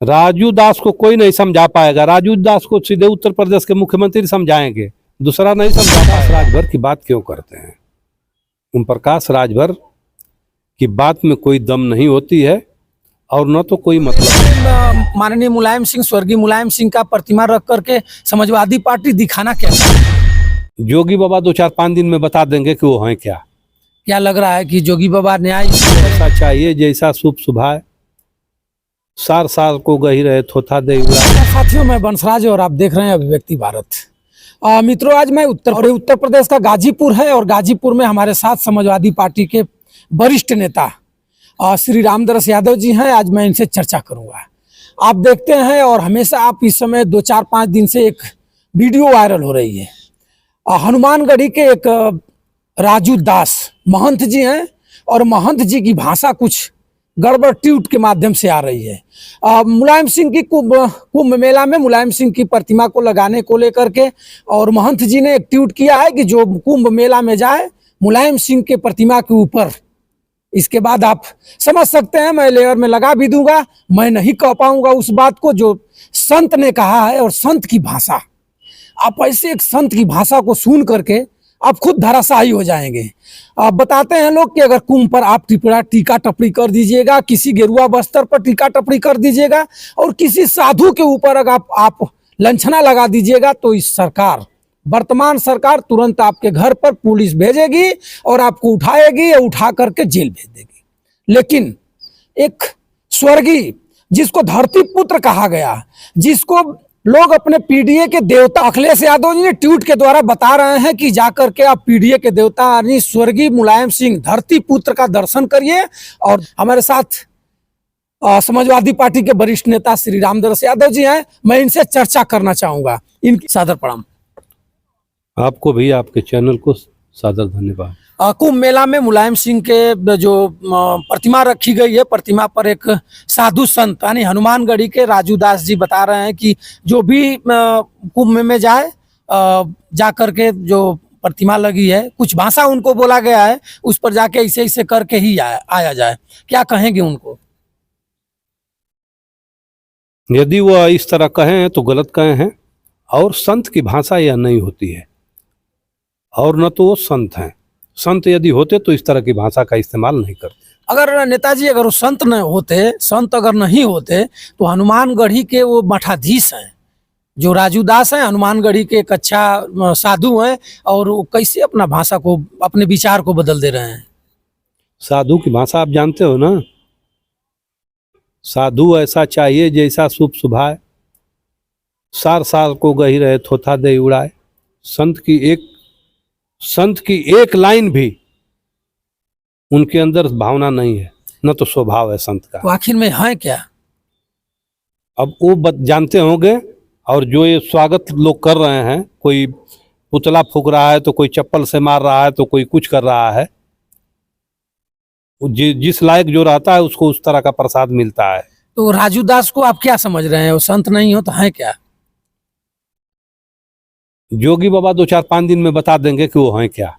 राजू दास को कोई नहीं समझा पाएगा। राजू दास को सीधे उत्तर प्रदेश के मुख्यमंत्री समझाएंगे, दूसरा नहीं समझा पाएगा। राजभर की बात क्यों करते हैं? ओम प्रकाश राजभर की बात में कोई दम नहीं होती है और न तो कोई मतलब। माननीय मुलायम सिंह, स्वर्गीय मुलायम सिंह का प्रतिमा रख करके समाजवादी पार्टी दिखाना क्या? जोगी बाबा 2-4-5 दिन में बता देंगे कि वो हैं क्या। क्या लग रहा है कि जोगी बाबा न्याय ऐसा चाहिए जैसा शुभ सुभाए, सार सार को गही रहे थोथा दे। साथियों, मैं बंसराज और आप देख रहे हैं अभिव्यक्ति भारत। मित्रों, आज मैं उत्तर प्रदेश का गाजीपुर है और गाजीपुर में हमारे साथ समाजवादी पार्टी के वरिष्ठ नेता श्री रामदरस यादव जी हैं। आज मैं इनसे चर्चा करूंगा। आप देखते हैं और हमेशा आप इस समय 2-4-5 दिन से एक वीडियो वायरल हो रही है। हनुमानगढ़ी के एक राजू दास महंत जी हैं और महंत जी की भाषा कुछ गड़बड़ ट्वीट के माध्यम से आ रही है। मुलायम सिंह की कुंभ मेला में मुलायम सिंह की प्रतिमा को लगाने को लेकर के और महंत जी ने एक ट्वीट किया है कि जो कुंभ मेला में जाए मुलायम सिंह के प्रतिमा के ऊपर। इसके बाद आप समझ सकते हैं, मैं लेयर में लगा भी दूंगा, मैं नहीं कह पाऊंगा उस बात को जो संत ने कहा है। और संत की भाषा, आप ऐसे एक संत की भाषा को सुन करके आप खुद धराशायी हो जाएंगे। आप बताते हैं लोग कि अगर कुंभ पर आप टीका टपड़ी कर दीजिएगा, किसी गेरुआ बस्तर पर टीका टपड़ी कर दीजिएगा और किसी साधु के ऊपर अगर आप लांछना लगा दीजिएगा तो इस सरकार, वर्तमान सरकार तुरंत आपके घर पर पुलिस भेजेगी और आपको उठाएगी या उठा करके जेल भेज देगी। लेकिन एक स्वर्गीय जिसको धरती पुत्र कहा गया, जिसको लोग अपने पीडीए के देवता अखिलेश यादव जी ने ट्वीट के द्वारा बता रहे हैं कि जाकर के आप पीडीए के देवता यानी स्वर्गीय मुलायम सिंह धरती पुत्र का दर्शन करिए। और हमारे साथ समाजवादी पार्टी के वरिष्ठ नेता श्री रामदरस यादव जी हैं। मैं इनसे चर्चा करना चाहूंगा। इनकी सादर प्रणाम। आपको भी, आपके चैनल को सादर धन्यवाद। कुंभ मेला में मुलायम सिंह के जो प्रतिमा रखी गई है, प्रतिमा पर एक साधु संत यानी हनुमानगढ़ी के राजू दास जी बता रहे हैं कि जो भी कुंभ में जाए जा करके जो प्रतिमा लगी है, कुछ भाषा उनको बोला गया है, उस पर जाके ऐसे ऐसे करके ही आया जाए। क्या कहेंगे उनको? यदि वह इस तरह कहें तो गलत कहे हैं और संत की भाषा यह नहीं होती है और न तो वो संत हैं। संत यदि होते तो इस तरह की भाषा का इस्तेमाल नहीं करते। अगर नेताजी अगर वो संत न होते, संत अगर नहीं होते तो हनुमानगढ़ी के वो मठाधीश हैं जो राजू दास हैं, हनुमानगढ़ी के एक अच्छा साधु हैं और वो कैसे अपना भाषा को, अपने विचार को बदल दे रहे हैं। साधु की भाषा आप जानते हो ना? साधु ऐसा चाहिए जैसा शुभ सुभाए, सार सार को गही रहे थोथा दे उड़ाए। संत की एक लाइन भी उनके अंदर भावना नहीं है, न तो स्वभाव है संत का। तो आखिर में है क्या? अब वो जानते होंगे। और जो ये स्वागत लोग कर रहे हैं, कोई पुतला फूंक रहा है तो कोई चप्पल से मार रहा है तो कोई कुछ कर रहा है, जिस लायक जो रहता है उसको उस तरह का प्रसाद मिलता है। तो राजू दास को आप क्या समझ रहे हैं? वो संत नहीं हो तो है क्या? जोगी बाबा 2-4-5 दिन में बता देंगे कि वो हैं क्या।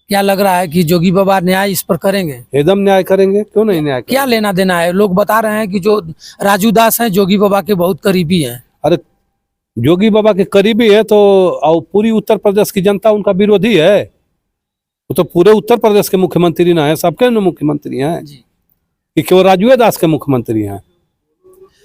क्या लग रहा है कि जोगी बाबा न्याय इस पर करेंगे? एकदम न्याय करेंगे, क्यों नहीं न्याय करेंगे? क्या लेना देना है? लोग बता रहे हैं कि जो राजू दास हैं जोगी बाबा के बहुत करीबी हैं। अरे जोगी बाबा के करीबी है तो और पूरी उत्तर प्रदेश की जनता उनका विरोधी है। वो तो पूरे उत्तर प्रदेश के मुख्यमंत्री ना है, सबके मुख्यमंत्री हैं कि केवल राजू दास के मुख्यमंत्री हैं,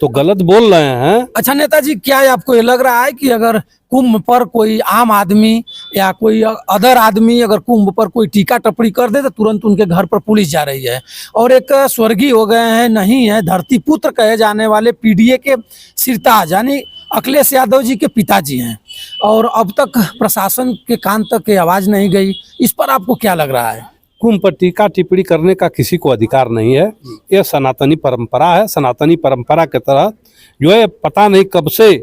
तो गलत बोल रहे हैं। अच्छा नेताजी, क्या आपको ये लग रहा है कि अगर कुंभ पर कोई आम आदमी या कोई अदर आदमी अगर कुंभ पर कोई टीका टपड़ी कर दे तो तुरंत उनके घर पर पुलिस जा रही है? और एक स्वर्गीय हो गए हैं, नहीं है, धरती पुत्र कहे जाने वाले पीडीए के सिरताज यानी अखिलेश यादव जी के पिताजी हैं और अब तक प्रशासन के कान तक की आवाज नहीं गई। इस पर आपको क्या लग रहा है? कुंभ पर टीका टिप्पणी करने का किसी को अधिकार नहीं है। यह सनातनी परंपरा है। सनातनी परंपरा के तहत जो है पता नहीं कब से,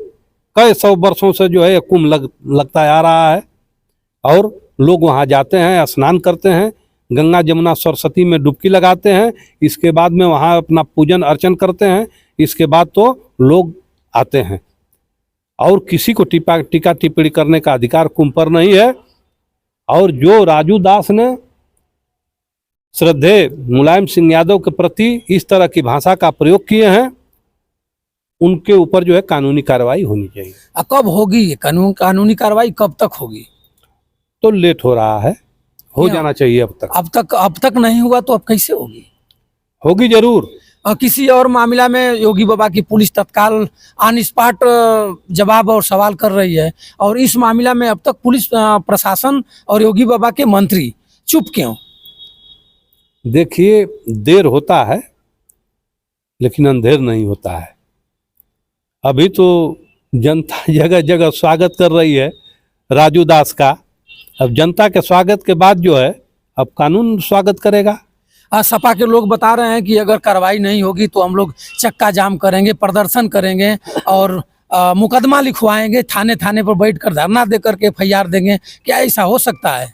कई 100 वर्षों से जो है कुंभ लगता आ रहा है और लोग वहाँ जाते हैं, स्नान करते हैं, गंगा जमुना सरस्वती में डुबकी लगाते हैं, इसके बाद में वहाँ अपना पूजन अर्चन करते हैं, इसके बाद तो लोग आते हैं और किसी को टीका टिप्पणी करने का अधिकार कुंभ पर नहीं है। और जो राजू दास ने श्रद्धेय मुलायम सिंह यादव के प्रति इस तरह की भाषा का प्रयोग किए हैं, उनके ऊपर जो है कानूनी कार्रवाई होनी चाहिए। कब होगी ये कानूनी कार्रवाई, कब तक होगी? तो लेट हो रहा है, हो क्यों? जाना चाहिए अब तक। अब तक नहीं हुआ तो अब कैसे होगी? होगी जरूर। किसी और मामला में योगी बाबा की पुलिस तत्काल ऑन स्पॉट जवाब और सवाल कर रही है, और इस मामला में अब तक पुलिस प्रशासन और योगी बाबा के मंत्री चुप क्यों? देखिए, देर होता है लेकिन अंधेर नहीं होता है। अभी तो जनता जगह जगह स्वागत कर रही है राजू दास का। अब जनता के स्वागत के बाद जो है अब कानून स्वागत करेगा। सपा के लोग बता रहे हैं कि अगर कार्रवाई नहीं होगी तो हम लोग चक्का जाम करेंगे, प्रदर्शन करेंगे और मुकदमा लिखवाएंगे, थाने थाने पर बैठकर धरना देकर के FIR देंगे। क्या ऐसा हो सकता है?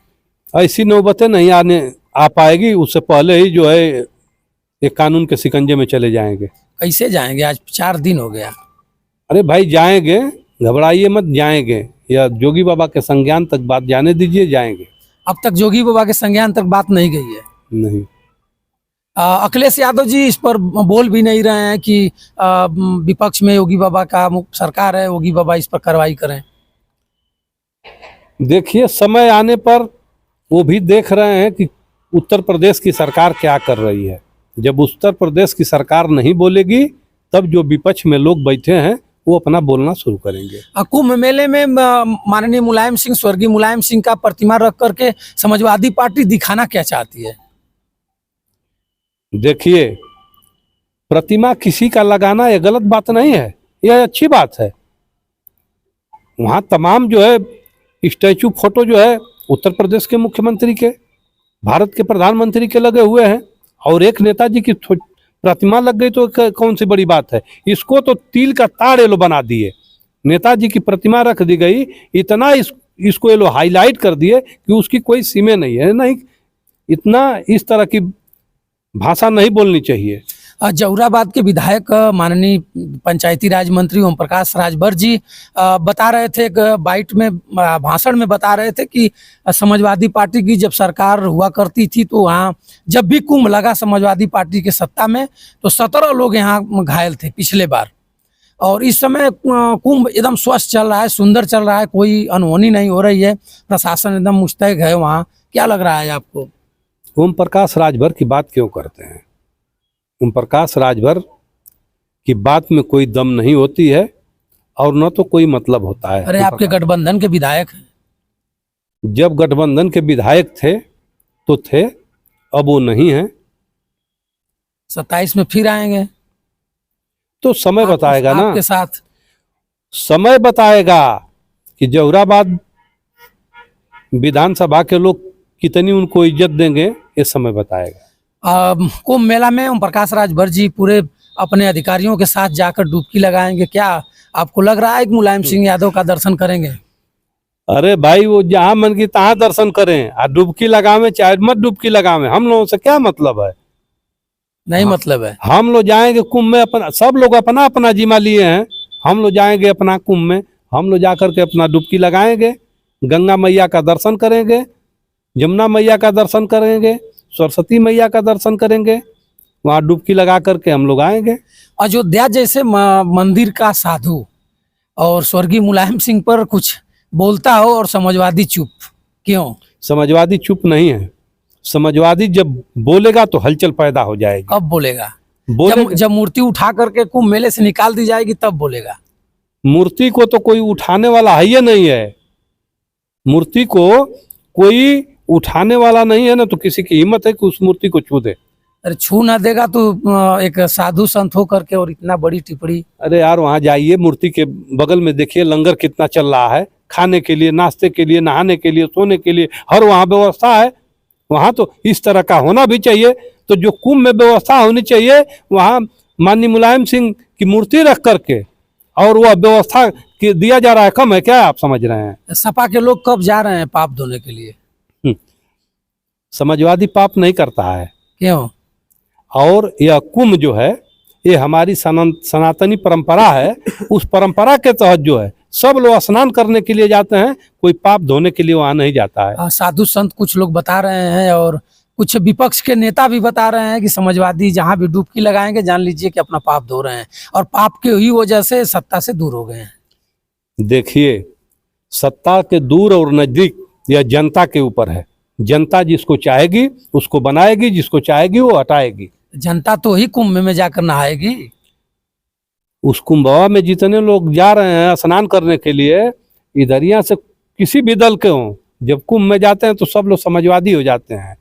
ऐसी नौबतें नहीं आ पाएगी, उससे पहले ही जो है ये कानून के शिकंजे में चले जाएंगे। कैसे जाएंगे? आज 4 दिन हो गया। अरे भाई जाएंगे, घबराइए मत, जाएंगे। या जोगी बाबा के संज्ञान तक बात जाने दीजिए, जाएंगे। अब तक जोगी बाबा के संज्ञान तक बात नहीं गई है? नहीं। अखिलेश यादव जी इस पर बोल भी नहीं रहे हैं कि विपक्ष में योगी बाबा का सरकार है, योगी बाबा इस पर कार्रवाई करें। देखिए, समय आने पर वो भी देख रहे हैं कि उत्तर प्रदेश की सरकार क्या कर रही है। जब उत्तर प्रदेश की सरकार नहीं बोलेगी तब जो विपक्ष में लोग बैठे हैं वो अपना बोलना शुरू करेंगे। कुंभ मेले में माननीय मुलायम सिंह, स्वर्गीय मुलायम सिंह का प्रतिमा रख करके समाजवादी पार्टी दिखाना क्या चाहती है? देखिए, प्रतिमा किसी का लगाना ये गलत बात नहीं है, यह अच्छी बात है। वहाँ तमाम जो है स्टैचू, फोटो जो है उत्तर प्रदेश के मुख्यमंत्री के, भारत के प्रधानमंत्री के लगे हुए हैं, और एक नेताजी की प्रतिमा लग गई तो कौन सी बड़ी बात है। इसको तो तिल का ताड़ ये लोग बना दिए। नेताजी की प्रतिमा रख दी गई, इतना इसको ये लोग हाईलाइट कर दिए कि उसकी कोई सीमें नहीं है। नहीं, इतना इस तरह की भाषा नहीं बोलनी चाहिए। जहुराबाद के विधायक माननीय पंचायती राज मंत्री ओम प्रकाश राजभर जी बता रहे थे, एक बाइट में भाषण में बता रहे थे कि समाजवादी पार्टी की जब सरकार हुआ करती थी तो वहाँ जब भी कुंभ लगा समाजवादी पार्टी के सत्ता में तो 17 लोग यहाँ घायल थे पिछले बार, और इस समय कुंभ एकदम स्वस्थ चल रहा है, सुंदर चल रहा है, कोई अनहोनी नहीं हो रही है, प्रशासन एकदम मुस्तैद है वहाँ। क्या लग रहा है आपको? ओम प्रकाश राजभर की बात क्यों करते हैं? ओम प्रकाश राजभर की बात में कोई दम नहीं होती है और न तो कोई मतलब होता है। अरे आपके गठबंधन के विधायक हैं। जब गठबंधन के विधायक थे तो थे, अब वो नहीं है। 27 में फिर आएंगे तो समय बताएगा ना, आपके साथ समय बताएगा कि जहुराबाद विधानसभा के लोग कितनी उनको इज्जत देंगे, ये समय बताएगा। कुंभ मेला में ओम प्रकाश राजभर जी पूरे अपने अधिकारियों के साथ जाकर डुबकी लगाएंगे। क्या आपको लग रहा है कि मुलायम सिंह यादव का दर्शन करेंगे? अरे भाई, वो जहां मन की तहां दर्शन करें, और डुबकी लगावे चाहे मत डुबकी लगावे, हम लोगों से क्या मतलब है? नहीं मतलब है। हम लोग जाएंगे कुंभ में, अपना सब लोग अपना अपना जिम्मा लिए हैं। हम लोग जाएंगे अपना कुंभ में, हम लोग जाकर के अपना डुबकी लगाएंगे, गंगा मैया का दर्शन करेंगे, यमुना मैया का दर्शन करेंगे, सरस्वती मैया का दर्शन करेंगे, वहाँ डुबकी लगा करके हम लोग आएंगे। अयोध्या जैसे मंदिर का साधु और स्वर्गीय मुलायम सिंह पर कुछ बोलता हो और समाजवादी चुप क्यों? समाजवादी चुप नहीं है। समाजवादी जब बोलेगा तो हलचल पैदा हो जाएगी। कब बोलेगा? बोलेगा जब मूर्ति उठा करके कुंभ मेले से निकाल दी जाएगी तब बोलेगा। मूर्ति को तो कोई उठाने वाला है ही नहीं है। मूर्ति को कोई उठाने वाला नहीं है ना, तो किसी की हिम्मत है कि उस मूर्ति को छू दे? अरे छू ना देगा तो एक साधु संत हो करके और इतना बड़ी टिप्पणी। अरे यार, वहाँ जाइए, मूर्ति के बगल में देखिए लंगर कितना चल रहा है, खाने के लिए, नाश्ते के लिए, नहाने के लिए, सोने के लिए, हर वहाँ व्यवस्था है। वहाँ तो इस तरह का होना भी चाहिए। तो जो कुंभ में व्यवस्था होनी चाहिए, वहाँ माननीय मुलायम सिंह की मूर्ति रख करके और वह व्यवस्था दिया जा रहा है, कम है क्या आप समझ रहे हैं? सपा के लोग कब जा रहे हैं पाप धोने के लिए? समाजवादी पाप नहीं करता है। क्यों? और यह कुंभ जो है ये हमारी सनातनी परंपरा है। उस परंपरा के तहत जो है सब लोग स्नान करने के लिए जाते हैं, कोई पाप धोने के लिए वहाँ नहीं जाता है। साधु संत कुछ लोग बता रहे हैं और कुछ विपक्ष के नेता भी बता रहे हैं कि समाजवादी जहां भी डुबकी लगाएंगे जान लीजिए कि अपना पाप धो रहे हैं, और पाप के ही वजह से सत्ता से दूर हो गए हैं। देखिए, सत्ता के दूर और नजदीक यह जनता के ऊपर है। जनता जिसको चाहेगी उसको बनाएगी, जिसको चाहेगी वो हटाएगी। जनता तो ही कुंभ में जाकर नहाएगी। उस कुंभवा में जितने लोग जा रहे हैं स्नान करने के लिए, इधरिया से किसी भी दल के हों, जब कुंभ में जाते हैं तो सब लोग समाजवादी हो जाते हैं।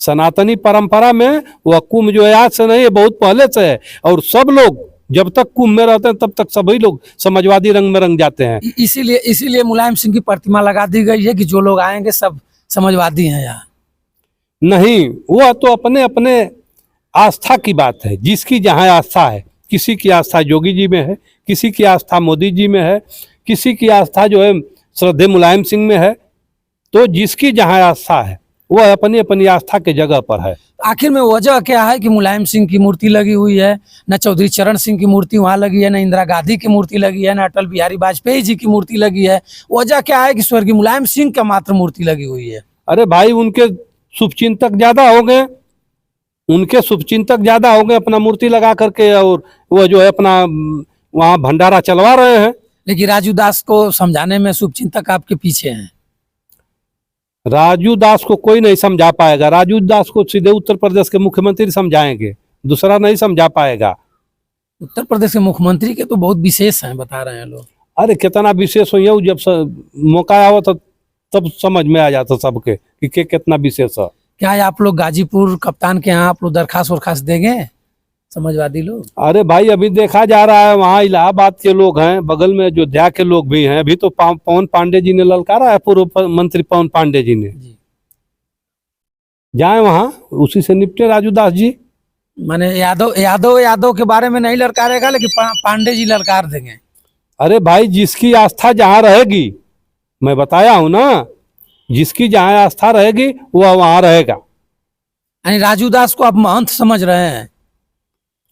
सनातनी परंपरा में वह कुंभ जो है आज से नहीं है, बहुत पहले से है। और सब लोग जब तक कुंभ में रहते हैं तब तक सभी लोग समाजवादी रंग में रंग जाते हैं। इसीलिए मुलायम सिंह की प्रतिमा लगा दी गई है कि जो लोग आएंगे सब समाजवादी हैं यहाँ। नहीं, वह तो अपने अपने आस्था की बात है, जिसकी जहाँ आस्था है। किसी की आस्था योगी जी में है, किसी की आस्था मोदी जी में है, किसी की आस्था जो है श्रद्धेय मुलायम सिंह में है। तो जिसकी जहाँ आस्था है वह अपनी अपनी आस्था के जगह पर है। आखिर में वजह क्या है कि मुलायम सिंह की मूर्ति लगी हुई है, न चौधरी चरण सिंह की मूर्ति वहाँ लगी है, न इंदिरा गांधी की मूर्ति लगी है, न अटल बिहारी वाजपेयी जी की मूर्ति लगी है। वजह क्या है कि स्वर्गीय मुलायम सिंह का मात्र मूर्ति लगी हुई है? अरे भाई, उनके शुभचिंतक ज्यादा हो गए, उनके शुभचिंतक ज्यादा हो गए अपना मूर्ति लगा करके, और वह जो है अपना वहाँ भंडारा चलवा रहे हैं। लेकिन राजू दास को समझाने में शुभचिंतक आपके पीछे हैं। राजू दास को कोई नहीं समझा पाएगा। राजू दास को सीधे उत्तर प्रदेश के मुख्यमंत्री समझाएंगे, दूसरा नहीं समझा पाएगा। उत्तर प्रदेश के मुख्यमंत्री के तो बहुत विशेष हैं, बता रहे हैं लोग। अरे कितना विशेष हो, ये जब मौका आवा तो तब समझ में आ जाता सबके कि कितना विशेष है। क्या है, आप लोग गाजीपुर कप्तान के यहाँ आप लोग दरखास्त वरखास्त देंगे समाजवादी लोग? अरे भाई, अभी देखा जा रहा है वहाँ इलाहाबाद के लोग हैं, बगल में अयोध्या के लोग भी हैं। अभी तो पवन पांडे जी ने ललकारा है, पूर्व मंत्री पवन पांडे जी ने। जाए वहाँ, उसी से निपटे राजू दास जी। माने यादव के बारे में नहीं ललकारेगा, लेकिन पांडे जी ललकार देंगे। अरे भाई, जिसकी आस्था जहाँ रहेगी, मैं बताया हूँ ना, जिसकी जहाँ आस्था रहेगी वह वहाँ रहेगा। यानी राजू दास को आप महंत समझ रहे हैं?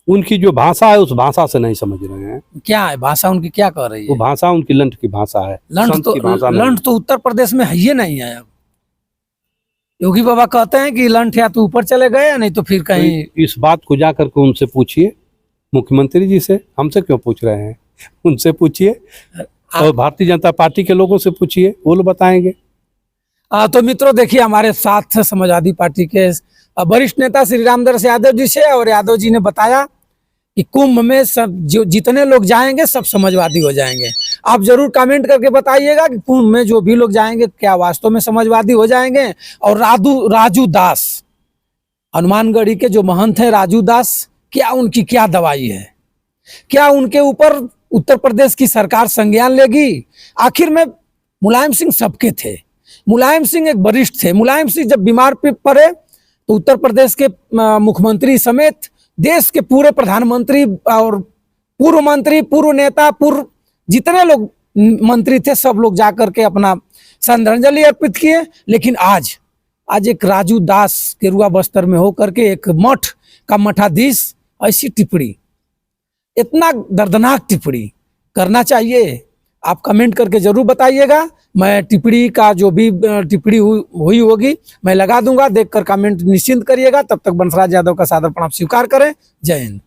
उनकी जो भाषा है उस भाषा से नहीं समझ रहे हैं। क्या है भाषा उनकी, क्या कह रही है? वो भाषा उनकी लंठ की भाषा है। लंठ तो उत्तर प्रदेश में है ही नहीं है। अब योगी बाबा कहते हैं कि लंठ या तो ऊपर चले गए या नहीं तो फिर कहीं। तो इस बात को जाकर के उनसे पूछिए, मुख्यमंत्री जी से। हमसे क्यों पूछ रहे हैं? उनसे पूछिए, और भारतीय जनता पार्टी के लोगों से पूछिए, वो लोग बताएंगे। तो मित्रों, देखिए हमारे साथ समाजवादी पार्टी के वरिष्ठ नेता श्री रामदास यादव जी से, और यादव जी ने बताया कि कुंभ में सब जो जितने लोग जाएंगे सब समाजवादी हो जाएंगे। आप जरूर कमेंट करके बताइएगा कि कुंभ में जो भी लोग जाएंगे क्या वास्तव में समाजवादी हो जाएंगे। और राजू दास, हनुमानगढ़ी के जो महंत हैं राजू दास, क्या उनकी क्या दवाई है? क्या उनके ऊपर उत्तर प्रदेश की सरकार संज्ञान लेगी? आखिर में मुलायम सिंह सबके थे, मुलायम सिंह एक वरिष्ठ थे। मुलायम सिंह जब बीमार पड़े तो उत्तर प्रदेश के मुख्यमंत्री समेत देश के पूरे प्रधानमंत्री और पूर्व मंत्री, पूर्व नेता, पूर्व जितने लोग मंत्री थे सब लोग जाकर के अपना श्रद्धांजलि अर्पित किए। लेकिन आज एक राजू दास गेरुआ बस्तर में होकर के एक मठ का मठाधीश ऐसी टिप्पणी, इतना दर्दनाक टिप्पणी करना चाहिए? आप कमेंट करके जरूर बताइएगा। मैं टिप्पणी का जो भी टिप्पणी हुई होगी मैं लगा दूंगा, देखकर कमेंट निश्चिंत करिएगा। तब तक बंसराज यादव का सादर प्रणाम स्वीकार करें। जय हिंद।